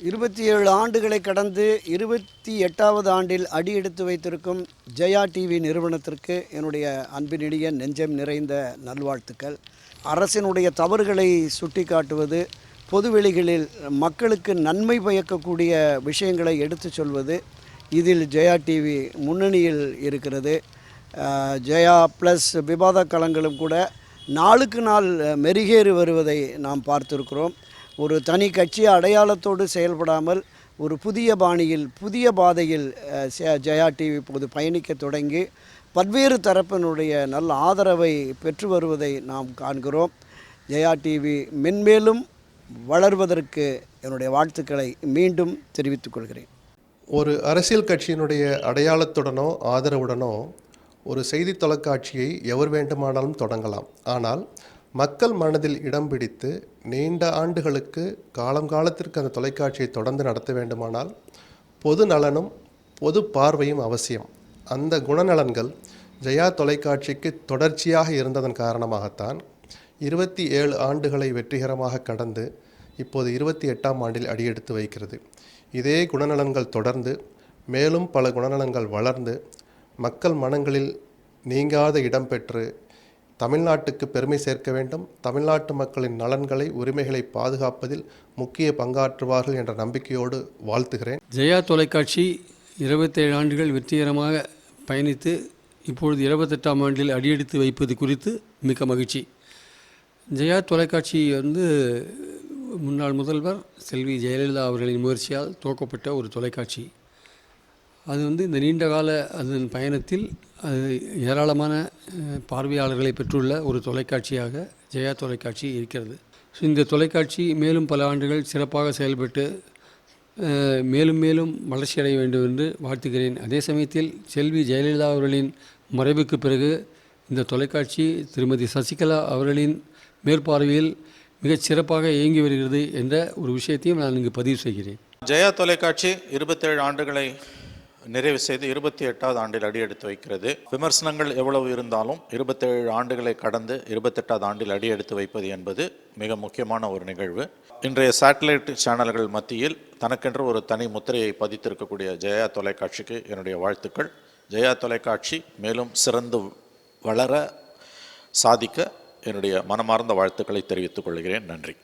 27 ஆண்டுகளை கடந்து 28வது ஆண்டில் அடியெடுத்து வைத்திருக்கும் ஜெயா டிவி நிறுவனத்திற்கு என்னுடைய அன்பினிடைய நெஞ்சம் நிறைந்த நல்வாழ்த்துக்கள். அரசினுடைய தவறுகளை சுட்டிக்காட்டுவது, பொதுவெளிகளில் மக்களுக்கு நன்மை பயக்கக்கூடிய விஷயங்களை எடுத்து சொல்வது, இதில் ஜெயா டிவி முன்னணியில் இருக்கிறது. ஜெயா ப்ளஸ் விவாத களங்களும் கூட நாளுக்கு நாள் மெருகேறி வருவதை நாம் பார்த்திருக்கிறோம். ஒரு தனி கட்சி அடையாளத்தோடு செயல்படாமல் ஒரு புதிய பாணியில், புதிய பாதையில் ஜெயா டிவி இப்போது பயணிக்க தொடங்கி பல்வேறு தரப்பினுடைய நல்ல ஆதரவை பெற்று வருவதை நாம் காண்கிறோம். ஜெயா டிவி மென்மேலும் வளர்வதற்கு என்னுடைய வாழ்த்துக்களை மீண்டும் தெரிவித்துக் கொள்கிறேன். ஒரு அரசியல் கட்சியினுடைய அடையாளத்துடனோ ஆதரவுடனோ ஒரு செய்தி தொலைக்காட்சியை எவர் வேண்டுமானாலும் தொடங்கலாம். ஆனால் மக்கள் மனதில் இடம் பிடித்து நீண்ட ஆண்டுகளுக்கு காலத்திற்கு அந்த தொலைக்காட்சியை தொடர்ந்து நடத்த வேண்டுமானால் பொது நலனும் பொது பார்வையும் அவசியம். அந்த குணநலன்கள் ஜெயா தொலைக்காட்சிக்கு தொடர்ச்சியாக இருந்ததன் காரணமாகத்தான் 27 ஆண்டுகளை வெற்றிகரமாக கடந்து இப்போது 28ஆம் ஆண்டில் அடியெடுத்து வைக்கிறது. இதே குணநலன்கள் தொடர்ந்து மேலும் பல குணநலன்கள் வளர்ந்து மக்கள் மனங்களில் நீங்காத இடம் பெற்று தமிழ்நாட்டுக்கு பெருமை சேர்க்க வேண்டும், தமிழ்நாட்டு மக்களின் நலன்களை, உரிமைகளை பாதுகாப்பதில் முக்கிய பங்காற்றுவார்கள் என்ற நம்பிக்கையோடு வாழ்த்துகிறேன். ஜெயா தொலைக்காட்சி 27 ஆண்டுகள் வெற்றிகரமாக பயணித்து இப்பொழுது 28ஆம் ஆண்டில் அடியெடுத்து வைப்பது குறித்து மிக்க மகிழ்ச்சி. ஜெயா தொலைக்காட்சி முன்னாள் முதல்வர் செல்வி ஜெயலலிதா அவர்களின் முயற்சியால் துவக்கப்பட்ட ஒரு தொலைக்காட்சி. அது இந்த நீண்ட கால அதன் பயணத்தில் அது ஏராளமான பார்வையாளர்களை பெற்றுள்ள ஒரு தொலைக்காட்சியாக ஜெயா தொலைக்காட்சி இருக்கிறது. இந்த தொலைக்காட்சி மேலும் பல ஆண்டுகள் சிறப்பாக செயல்பட்டு மேலும் மேலும் வளர்ச்சியடைய வேண்டும் என்று வாழ்த்துகிறேன். அதே சமயத்தில் செல்வி ஜெயலலிதா அவர்களின் மறைவுக்கு பிறகு இந்த தொலைக்காட்சி திருமதி சசிகலா அவர்களின் மேற்பார்வையில் மிகச் சிறப்பாக இயங்கி வருகிறது என்ற ஒரு விஷயத்தையும் நான் இங்கு பதிவு செய்கிறேன். ஜெயா தொலைக்காட்சி 27 ஆண்டுகளை நிறைவு செய்து 28வது ஆண்டில் அடியெடுத்து வைக்கிறது. விமர்சனங்கள் எவ்வளவு இருந்தாலும் 27 ஆண்டுகளை கடந்து 28வது ஆண்டில் அடியெடுத்து வைப்பது என்பது மிக முக்கியமான ஒரு நிகழ்வு. இன்றைய சேட்டலைட் சேனல்கள் மத்தியில் தனக்கென்று ஒரு தனி முத்திரையை பதித்திருக்கக்கூடிய ஜெயா தொலைக்காட்சிக்கு என்னுடைய வாழ்த்துக்கள். ஜெயா தொலைக்காட்சி மேலும் சிறந்து வளர, சாதிக்க என்னுடைய மனமார்ந்த வாழ்த்துக்களை தெரிவித்துக் கொள்கிறேன். நன்றி.